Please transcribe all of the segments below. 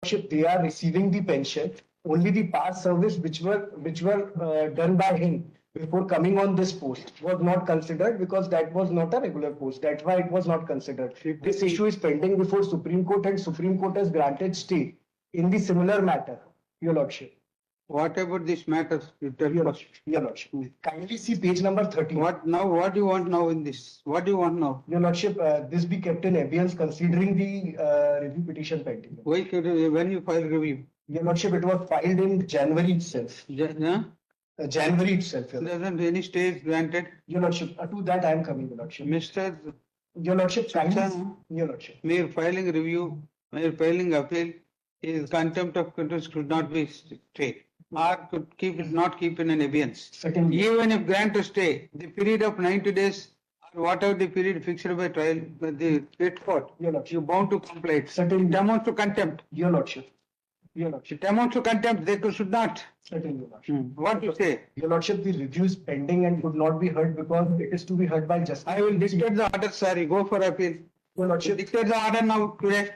Lordship, they are receiving the pension. Only the past service which were done by him before coming on this post was not considered because that was not a regular post. That's why it was not considered. This issue is pending before Supreme Court and Supreme Court has granted stay in the similar matter, Your Lordship. What about this matter? You tell Your us. Lordship. Your Lordship. Kindly see page number 13. What now? What do you want now in this? What do you want now? Your Lordship, this be kept in abeyance considering the review petition pending. Why when you file review? Your Lordship, it was filed in January itself. January itself. Your Lordship. Doesn't any stay is granted? Your Lordship, to that I am coming, Your Lordship. Mr. Your Lordship, kindly, Your Lordship. Mere filing review, mere filing appeal is contempt of interest could not be stayed or could keep it not keep in an abeyance. Secondly, Even if grant to stay, the period of 90 days or whatever the period fixed by trial by the state court, Your Lordship. you bound to comply it. Certainly. It amounts to contempt. Your Lordship. Your Lordship. It amounts to contempt. They should not. Certainly, Your Lordship. What you say? Your Lordship, the review is pending and could not be heard because it is to be heard by justice. I will dictate the order, sir. You go for appeal. Your Lordship. Dictate the order now today.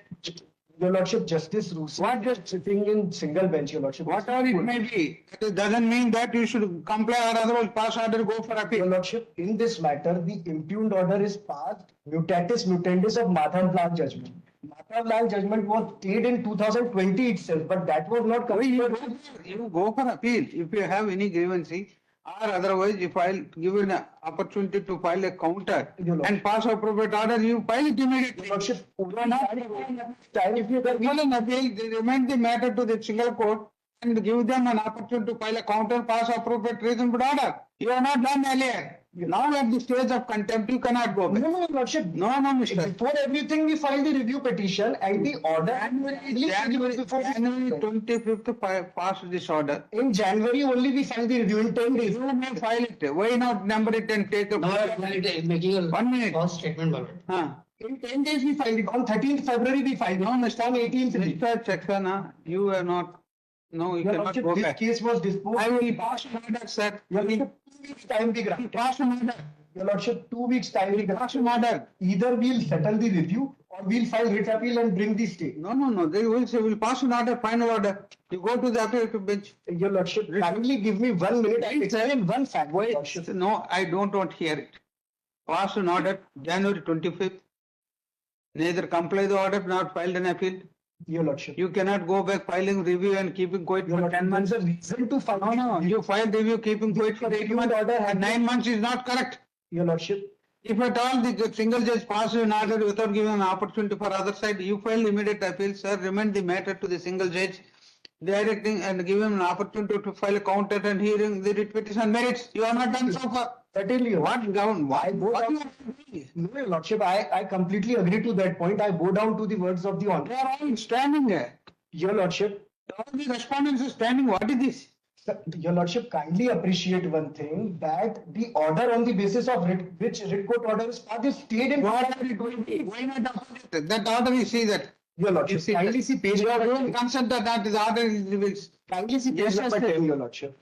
Your Lordship, Justice Rusi. What just sitting in single bench, Your Lordship. Whatever it may be, it doesn't mean that you should comply or otherwise pass order, go for Your appeal. Lordship, in this matter, the impugned order is passed mutatis mutandis of Madhav Lal judgment. Madhav Lal judgment was stayed in 2020 itself, but that was not considered. You go for appeal if you have any grievance or otherwise you file, given an opportunity to file a counter Your Lordship. and pass appropriate order, you file it immediately. Your Lordship, You are not time. If you file an appeal, they remand the matter to the single court and give them an opportunity to file a counter, pass appropriate reasonable order. You have not done earlier. Now at the stage of contempt, you cannot go back. No, Your Lordship. No, Mr. Before everything, we filed the review petition and the order. January before 25th passed this order. In January only we filed the review in 10 days. You may file it. Why not number it and take a Making a 1 minute? false statement, Bharat. Huh. In 10 days we filed it. On 13th February we filed it. On 18th. Mr. Saxena, you are not. No, you Your cannot Lordship, go this back. case was disposed. I will pass an order, sir. Your Lordship, 2 weeks time be granted. Pass an order. Your Lordship, 2 weeks time be Pass granted. an order. Either we'll settle the review or we'll file writ appeal and bring the stay. No. They will say, we'll pass an order, final order. You go to the appeal bench. Your Lordship, kindly give me 1 minute. I explain one fact. Your Lordship. No, I don't want to hear it. Pass an order, January 25th. Neither comply the order, not filed an appeal. Your Lordship. You cannot go back filing review and keeping quiet Your for Lordship, 10 months. there's a reason to file. No. You file review keeping quiet for 8 months. Order And 9 months is not correct. Your Lordship. If at all the single judge passes an order without giving an opportunity for other side, you file immediate appeal, sir, remand the matter to the single judge, directing and give him an opportunity to file a counter and hearing the writ petition merits. You have not done so far. Certainly. Your What govern? Why? What you are doing? No, Your Lordship, I completely agree to that point. I bow down to the words of the They Honour. are all standing there. Your Lordship, All the respondents are standing. What is this? Your Lordship, kindly appreciate one thing that the order on the basis of which writ court order is passed is stayed in. What are you doing? Why not oppose it? That order you see that. Your You Lordship, see kindly that. see page You are number going consent that is order is reveals. kindly see page Yes, number yes, 10, Your Lordship.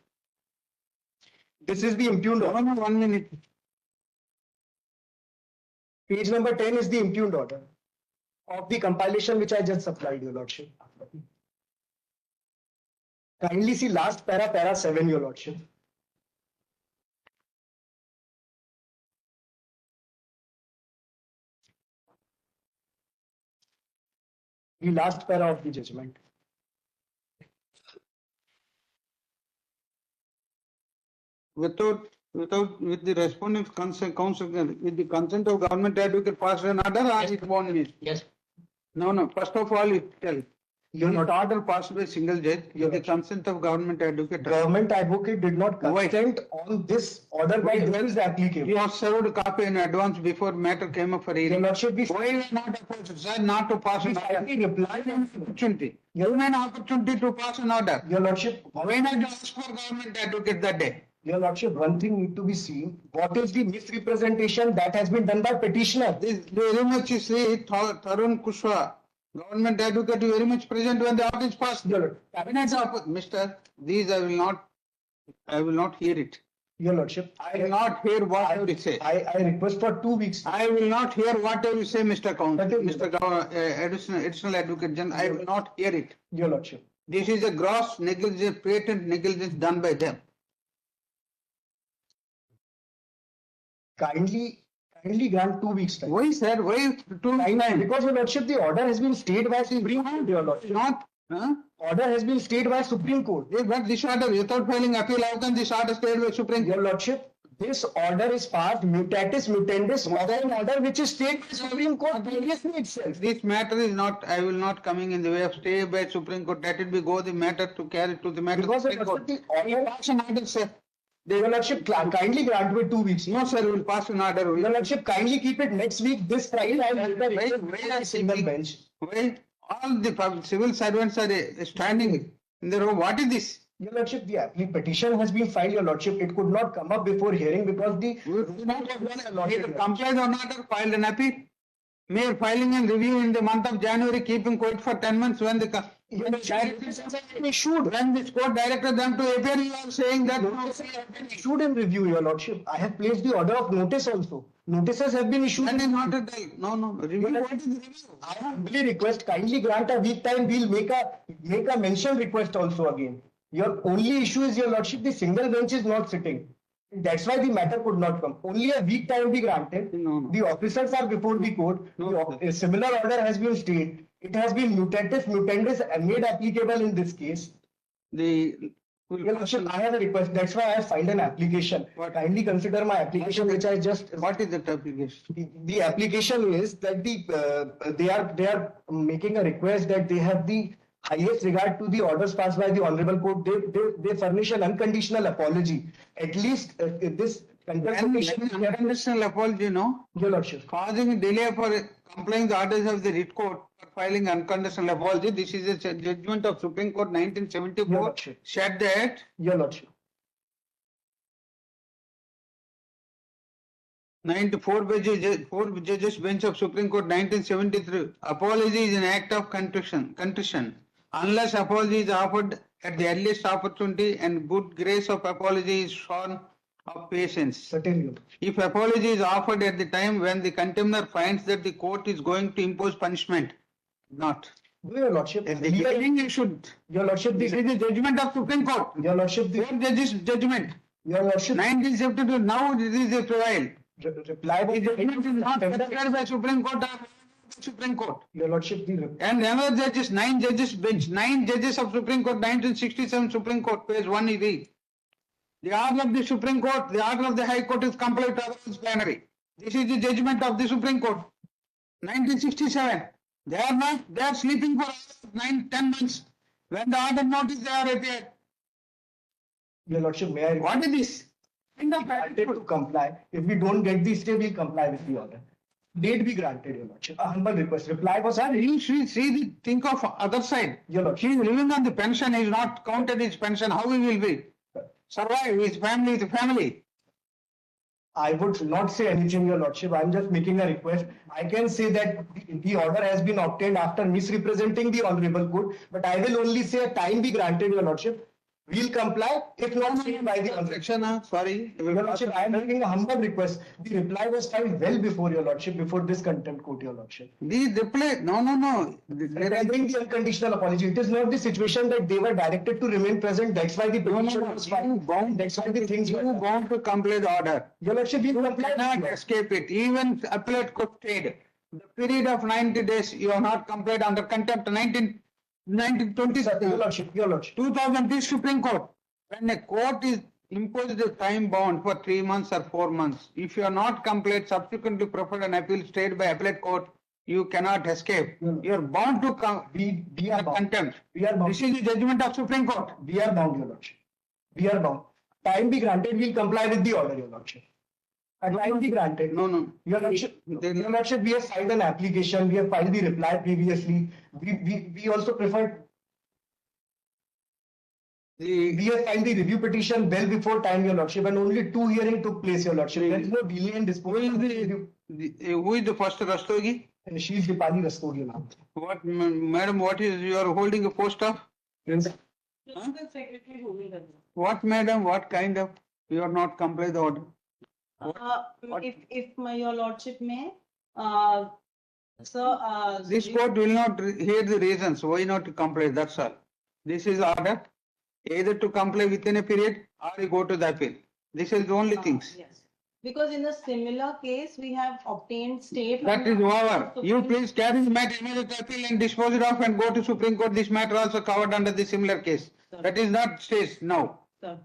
This is the impugned order. No, 1 minute. Page number 10 is the impugned order of the compilation which I just supplied, Your Lordship. Kindly see last para 7, Your Lordship. The last para of the judgment. With the respondent's consent, with the consent of government advocate pass an order or it won't be? Yes. No. First of all, you tell. You're Not not order passed by single judge with the consent of government advocate. government advocate did not Why? consent on this order by this is applicable. You have served copy in advance before matter came up for Your hearing. Lordship, we Why is not opposed, sir, not to pass an order? finally replied. Opportunity. Given an opportunity to pass an order. Your Lordship, Why not ask for government advocate that day? Your Lordship, one thing need to be seen. What is the misrepresentation that has been done by petitioner? This very much you see, Tarun Kushwaha, government advocate, very much present when the order is passed. Your Lordship, Cabinet Mr. These I will not hear it. Your Lordship, I will not hear whatever you say. I request for 2 weeks. I will not hear whatever you say, Mr. Counsel, Okay. Mr. Additional Advocate General. I will not hear it. Your Lordship. This is a gross negligence, patent negligence done by them. Kindly grant 2 weeks time. Why, sir? Why too much time? Because Your Lordship, the order has been stayed by Supreme Court, Your Lordship. Not, huh? Order has been stayed by Supreme Court. Yes, but this order, without filing appeal, how can this order stay by Supreme Court? Your Lordship, this order is passed mutatis mutandis of an order which is stayed by Supreme Court previously itself. This matter is not, I will not coming in the way of stay by Supreme Court. Let it be go the matter to carry to the matter. Because Supreme Your Court. Lordship, the order, Pass an order, sir. Your Lordship, kindly grant me 2 weeks. No, sir, we will pass an order. Your Lordship, kindly keep it next week. This Friday, I will Why are a single bench. Why all the civil servants are standing in the row? What is this? Your Lordship, the petition has been filed, Your Lordship. It could not come up before hearing because the We do not have either complied or not or filed an appeal. Mere filing and review in the month of January, keeping quiet for 10 months when the issued when this court directed them to appear, you are saying that issued in review, Your Lordship. I have placed the order of notice also. Notices have been issued. that is not a deal. No. Review. What is the review? I humbly request, kindly grant a week time. We'll make a mention request also again. Your only issue is, Your Lordship, the single bench is not sitting. That's why the matter could not come. Only a week time be granted. No. The officers are before the court. A similar order has been stayed. It has been mutatis mutandis and made applicable in this case. The Your Lordship, I have a request. That's why I have filed an application. What? Kindly consider my application, which I just. what is that application? The application is that they are making a request that they have the highest regard to the orders passed by the honorable court. They furnish an unconditional apology. At least this contemplation. Unconditional apology, no? Your Lordship. Causing a delay for complying the orders of the writ court for filing unconditional apology. This is a judgment of Supreme Court Your 1974. Lordship. Said that Your Lordship. 94 4 judges bench of Supreme Court 1973. Apology is an act of contrition. Unless apology is offered at the earliest opportunity and good grace of apology is shown of patience. Certainly. If apology is offered at the time when the contemner finds that the court is going to impose punishment, not. Your Lordship. The hearing you should. Your Lordship. This is the judgment of Supreme Court. Your Lordship. 4 judges judgment. Your Lordship. 1972. Now this is a trial. Reply. The judgment is not considered by Supreme Court or Supreme Court. Your Lordship. And another judges, 9 judges bench, 9 judges of Supreme Court, 1967 Supreme Court, page 1 you read. The order of the Supreme Court, the order of the High Court is complied to otherwise plenary. This is the judgment of the Supreme Court, 1967. They are not, they are sleeping for 9, 10 months. When the order notice they are appeared. Your Lordship, may I What is this? Kind of granted to comply. If we don't get the stay, we'll comply with the order. Date be granted, Your Lordship. A humble request. Reply was Sir, you should think of other side. Your Lordship. He is living on the pension, he is not counted his pension, how he will be? Survive his family. I would not say anything, Your Lordship. I'm just making a request. I can say that the order has been obtained after misrepresenting the honorable court, but I will only say a time be granted, Your Lordship. We'll comply if not seen by the honorable. Objection, sorry. Your Lordship, I am making a humble request. The reply was filed well before, Your Lordship, before this contempt court, Your Lordship. The reply, no. Rendering the unconditional apology. It is not the situation that they were directed to remain present. That's why the petition was filed. That's why the things were bound to comply the order. Your Lordship, we You complied. cannot escape it. Even appellate court stayed. The period of 90 days, you have not complied under contempt. 1920. Your Lordship, Your Lordship. 2003 Supreme Court. When a court is imposed a time bound for 3 months or 4 months, if you are not complied, subsequently preferred an appeal stayed by appellate court, you cannot escape. You are bound to We are bound. contempt. We are bound. This is the judgment of Supreme Court. We are bound, Your Lordship. We are bound. Time be granted, we'll comply with the order, Your Lordship. And time be granted. No. Your Lordship, we have filed an application, we have filed the reply previously. We also preferred, we have filed the review petition well before time, Your Lordship, and only 2 hearings took place, Your Lordship. There is no delay in disposal. Who is the first Rastogi? And she is Dipali Rastogi now. What, madam, what is, you are holding a post of? Prince, What, madam, what kind of? You are not comply the order. If your lordship may, sir, This court will not hear the reasons why not to comply, that's all. This is order, either to comply within a period or you go to the appeal. This is the only things. Yes, because in a similar case, we have obtained stay. from That is the over. You Supreme- please carry the matter immediate appeal and dispose it off and go to Supreme Court. This matter also covered under the similar case. Sir. That is not stays now. Sir.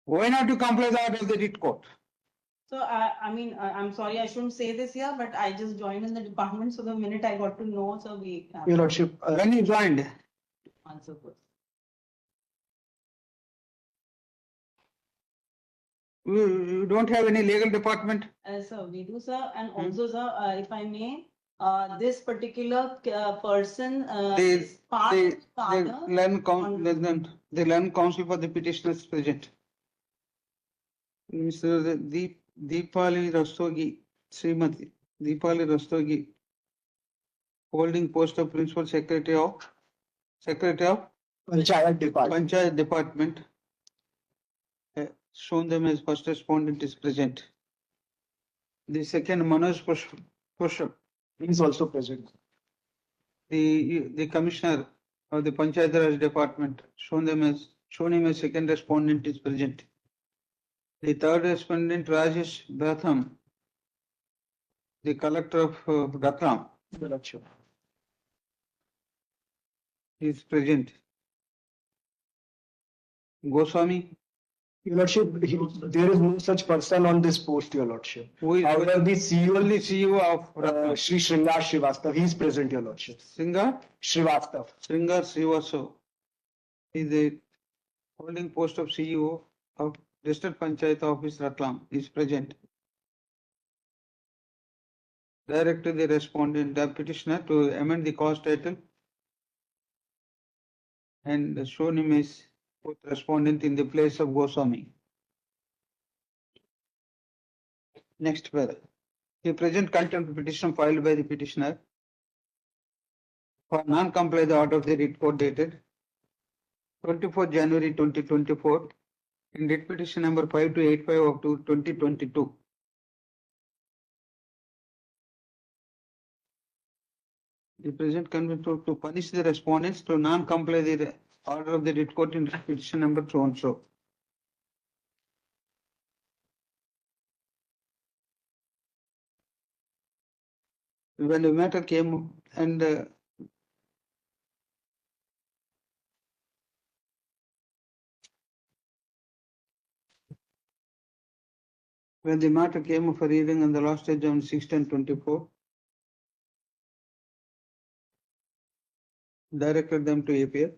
Why not to comply the order of the writ court? So I'm sorry, I shouldn't say this here, but I just joined in the department, so the minute I got to know, so we have Your Lordship, When you joined, answer first. you don't have any legal department? Sir, we do, sir, and also, sir, if I may, this particular person, They- is part The father. the land counsel for the petitioners present. Mr. Deepali Rastogi, Srimati Deepali Rastogi, holding post of Principal Secretary of Panchayat Department. Panchayat Department. Shown them as first respondent is present. The second Manoj Pushp, He is also present. the commissioner of the Panchayat Raj Department, shown him as second respondent is present. The third respondent Rajesh Bratham, the collector of Ratlam, Your Lordship. is present. Goswami, Your Lordship, there is no such person on this post, Your Lordship. who is However, the CEO, only CEO of Ratlam. Shri Sringar Srivastav, he is present, Your Lordship. Sringar Srivastav. Srivaso is the holding post of CEO of District Panchayat Office Ratlam is present. Direct to the respondent, the petitioner to amend the cause title and show him as respondent in the place of Goswami. Next para. The present contempt petition filed by the petitioner for non-comply the order of the writ court dated 24 January 2024 in writ petition number 5285 of 2022. The present contempt to punish the respondents to non-comply the order of the writ court in writ petition number so and so. When the matter came and when the matter came for hearing on the last stage on 6/10/24, directed them to appear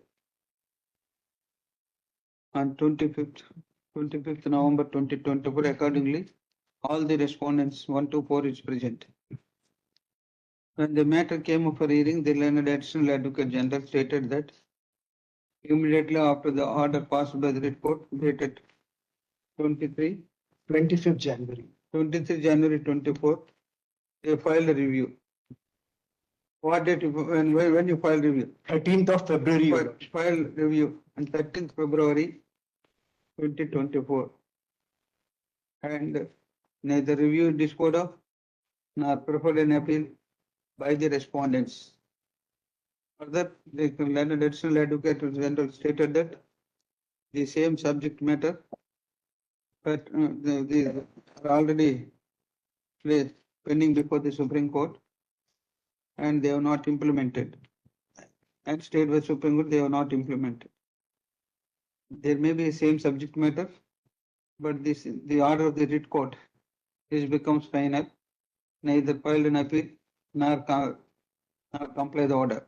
on 25th November 2024. Accordingly, all the respondents 1 to 4 is present. When the matter came for hearing, the learned additional advocate general stated that immediately after the order passed by the writ court dated 25th January. 23 January 24, they filed a review. What date when you filed review? 13th of February, Your Lordship. File review on 13th February 2024. And neither review disposed of nor preferred an appeal by the respondents. Further, the learned additional advocate general stated that the same subject matter but they are already pending before the Supreme Court and they have not implemented. And state by Supreme Court, they have not implemented. There may be the same subject matter, but the order of the writ court becomes final. Neither filed an appeal nor comply the order.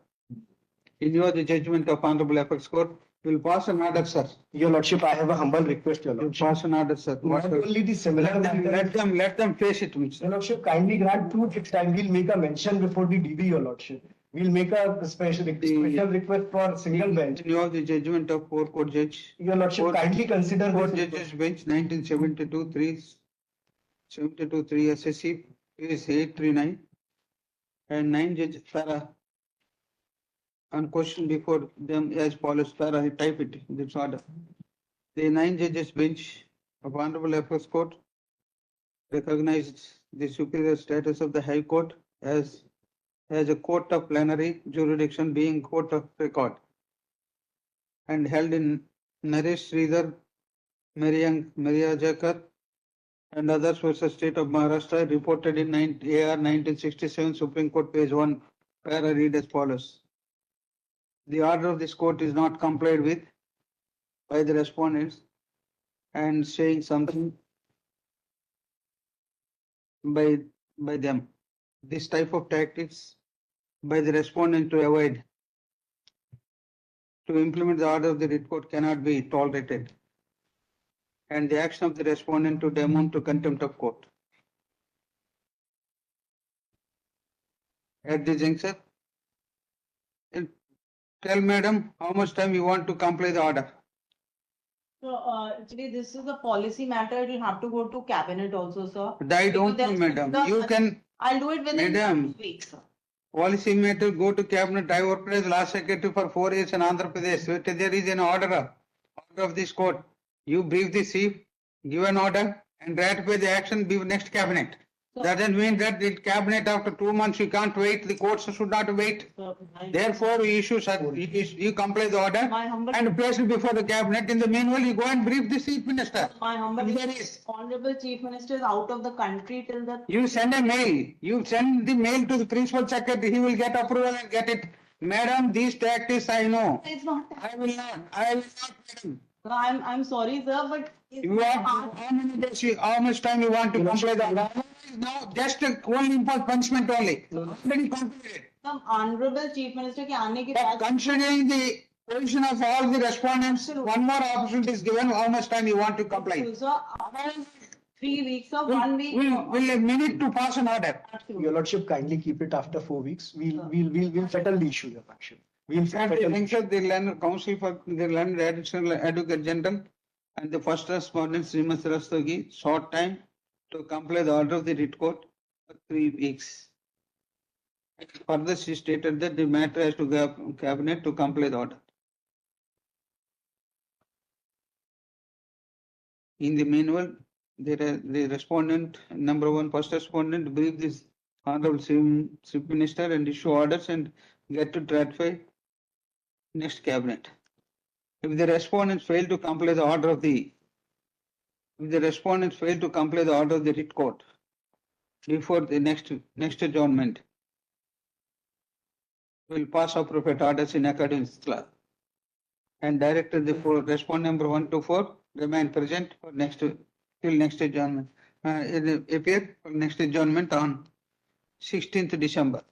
In view of the judgment of Honorable Apex Court, will pass an order, sir. Your Lordship, I have a humble request, Your Will Lordship. pass an order, sir. Not only the similar matter. Let them face it, Mr. Your Lordship, kindly grant 2 weeks time. We'll make a mention before the DB, Your Lordship. We'll make a special request for single bench. In view of the judgment of 4 court judge. Your Lordship, Court- kindly consider Court this. judges bench 1972-3 SSC is 839 and 9 judges para on question before them as follows para I type it in this order. The 9 judges bench of Honorable Appeals Court recognized the superior status of the High Court as a court of plenary jurisdiction, being court of record, and held in Naresh Sridhar, Maria Jakar, and others versus State of Maharashtra, reported in AR 1967, Supreme Court, page 1, para read as follows. The order of this court is not complied with by the respondents, and saying something by them. This type of tactics by the respondent to avoid to implement the order of the writ court cannot be tolerated, and the action of the respondent to amount to contempt of court. At this juncture, tell madam how much time you want to comply the order. So, actually, this is a policy matter. It will have to go to cabinet also, sir. I don't Because know, there's- madam. You can I'll do it within Madam. 6 weeks, sir. policy matter go to cabinet. I worked as law secretary for 4 years in Andhra Pradesh. There is an order of this court. You brief the chief, give an order, and ratify the action. Be next cabinet. So- Doesn't mean that the cabinet after 2 months you can't wait. The courts should not wait. So, Therefore, you comply the order My humble- and place it before the cabinet. In the meanwhile, you go and brief the chief minister. My humble, If there is- honorable chief minister is out of the country till the. You send a mail. You send the mail to the principal secretary. He will get approval and get it. Madam, these tactics I know. It's not. I will not. Madam. Sir, I'm sorry, sir, but. it's You my have heart- how many days? How much time you want to comply the order? No, just only impose punishment only. Already completed. The honorable chief minister के आने के But बाद considering the position of all the respondents, one more opportunity is given. How much time you want to comply? So, 3 weeks or 1 week. Will a minute to pass an order. Absolutely. Your Lordship, kindly keep it after 4 weeks. We'll settle the issue, Your Lordship. We'll And settle. the Venkat, the Learned Council for the Learned Additional Advocate General, and the first respondent, Srimati Rastogi, short time to comply the order of the writ court for 3 weeks. Further, she stated that the matter has to go cabinet to comply the order. In the meanwhile, the respondent, number one, first respondent, brief this honorable chief minister and issue orders and get to ratify next cabinet. If the respondents fail to comply the order of the, if the respondents fail to comply the order of the writ court before the next adjournment, will pass appropriate orders in accordance with law, and directed the respondent number 1 to 4 remain present for till next adjournment. Appear for next adjournment on 16th December.